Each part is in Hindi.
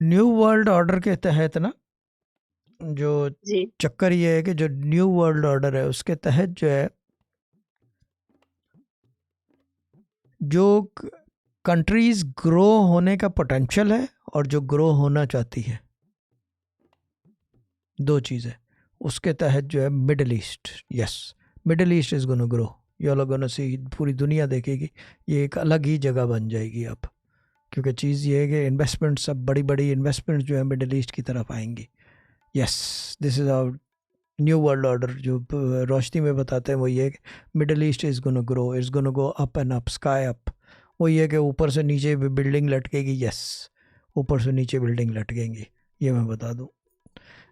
न्यू वर्ल्ड ऑर्डर के तहत ना, जो जी। चक्कर ये है कि जो न्यू वर्ल्ड ऑर्डर है उसके तहत जो है, जो कंट्रीज ग्रो होने का पोटेंशियल है और जो ग्रो होना चाहती है, दो चीज़ें, उसके तहत जो है Middle East, yes, Middle East is gonna grow. You are gonna see, पूरी दुनिया देखेगी, ये एक अलग ही जगह बन जाएगी अब। क्योंकि चीज़ ये है कि इन्वेस्टमेंट, सब बड़ी बड़ी इन्वेस्टमेंट जो है मिडल ईस्ट की तरफ आएंगी। Yes, this is our new world order. जो रोशनी में बताते हैं वो ये है कि Middle East is gonna grow, is gonna go up and up, sky up. वो ये है कि ऊपर से नीचे बिल्डिंग लटकेगी, यस, ऊपर से नीचे बिल्डिंग लटकेंगी, ये मैं बता दूं।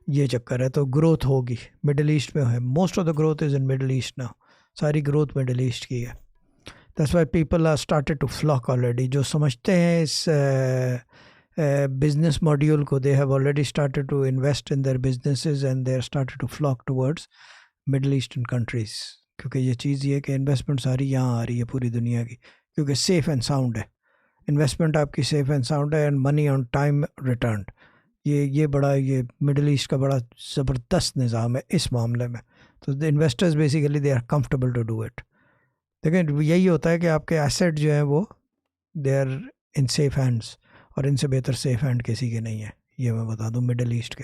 ये चक्कर है, तो ग्रोथ होगी मिडल ईस्ट में है। Most of the growth is in Middle East ना, सारी ग्रोथ मिडल ईस्ट की है। That's why people are started to flock already, जो समझते हैं इस बिजनेस मॉड्यूल को, they have already started to invest in their businesses and they are started to flock towards Middle Eastern countries. क्योंकि ये चीज़ ये है कि इन्वेस्टमेंट सारी यहाँ आ रही है पूरी दुनिया की, क्योंकि सेफ एंड साउंड है इन्वेस्टमेंट आपकी, सेफ एंड साउंड है, and money on time return. ये बड़ा, ये मिडल ईस्ट का बड़ा ज़बरदस्त निज़ाम है इस मामले में। तो the investors basically they are comfortable to do it. लेकिन यही होता है कि आपके एसेट जो हैं वो, they are in safe hands, और इनसे बेहतर सेफ हैंड किसी के नहीं है, ये मैं बता दूं मिडल ईस्ट के।